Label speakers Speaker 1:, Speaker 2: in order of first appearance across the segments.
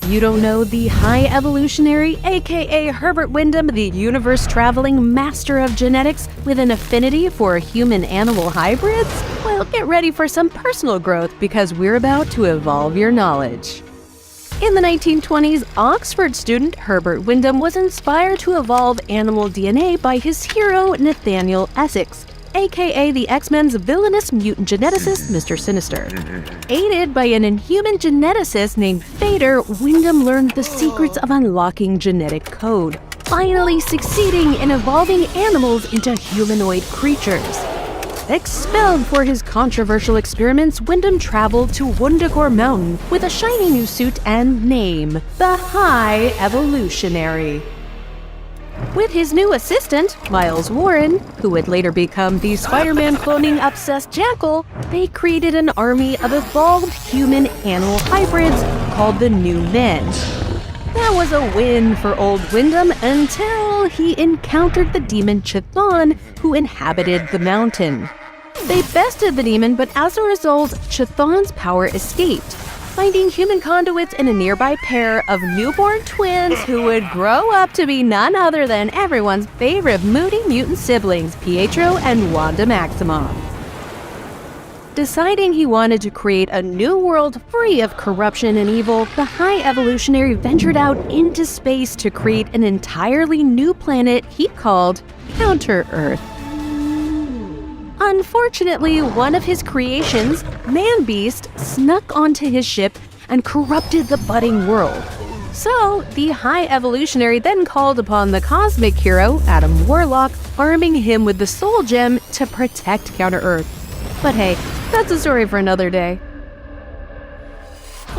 Speaker 1: You don't know the High Evolutionary, aka Herbert Wyndham, the universe-traveling master of genetics with an affinity for human-animal hybrids? Well, get ready for some personal growth because we're about to evolve your knowledge. In the 1920s, Oxford student Herbert Wyndham was inspired to evolve animal DNA by his hero Nathaniel Essex, aka the X-Men's villainous mutant geneticist Mr. Sinister. Aided by an inhuman geneticist named Fader, Wyndham learned the secrets of unlocking genetic code, finally succeeding in evolving animals into humanoid creatures. Expelled for his controversial experiments, Wyndham traveled to Wundagore Mountain with a shiny new suit and name, the High Evolutionary. With his new assistant, Miles Warren, who would later become the Spider-Man cloning-obsessed Jackal, they created an army of evolved human-animal hybrids called the New Men. That was a win for old Wyndham until he encountered the demon Chthon, who inhabited the mountain. They bested the demon, but as a result, Chthon's power escaped, finding human conduits in a nearby pair of newborn twins who would grow up to be none other than everyone's favorite moody mutant siblings, Pietro and Wanda Maximoff. Deciding he wanted to create a new world free of corruption and evil, the High Evolutionary ventured out into space to create an entirely new planet he called Counter-Earth. Unfortunately, one of his creations, Man-Beast, snuck onto his ship and corrupted the budding world. So, the High Evolutionary then called upon the cosmic hero, Adam Warlock, arming him with the Soul Gem to protect Counter-Earth. But hey, that's a story for another day.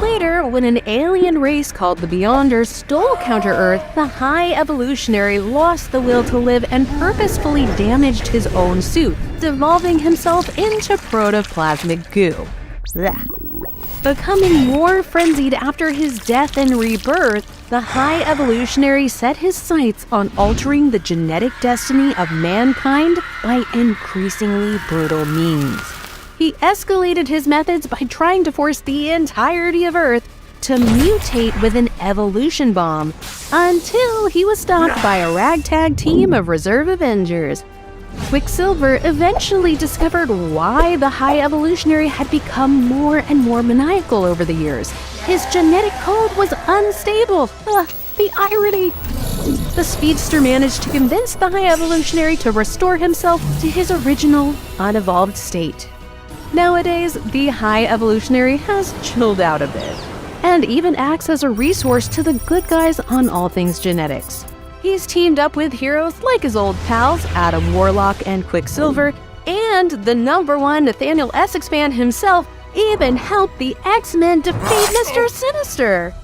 Speaker 1: Later, when an alien race called the Beyonders stole Counter-Earth, the High Evolutionary lost the will to live and purposefully damaged his own suit, devolving himself into protoplasmic goo. Blech. Becoming more frenzied after his death and rebirth, the High Evolutionary set his sights on altering the genetic destiny of mankind by increasingly brutal means. He escalated his methods by trying to force the entirety of Earth to mutate with an evolution bomb, until he was stopped by a ragtag team of reserve Avengers. Quicksilver eventually discovered why the High Evolutionary had become more and more maniacal over the years. His genetic code was unstable. The irony! The speedster managed to convince the High Evolutionary to restore himself to his original, unevolved state. Nowadays, the High Evolutionary has chilled out a bit, and even acts as a resource to the good guys on all things genetics. He's teamed up with heroes like his old pals, Adam Warlock and Quicksilver, and the #1 Nathaniel Essex fan himself even helped the X-Men defeat Mr. Sinister.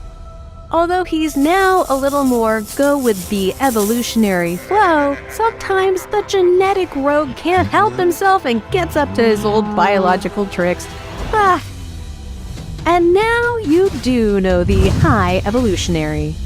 Speaker 1: Although he's now a little more go with the evolutionary flow, sometimes the genetic rogue can't help himself and gets up to his old biological tricks. And now you do know the High Evolutionary.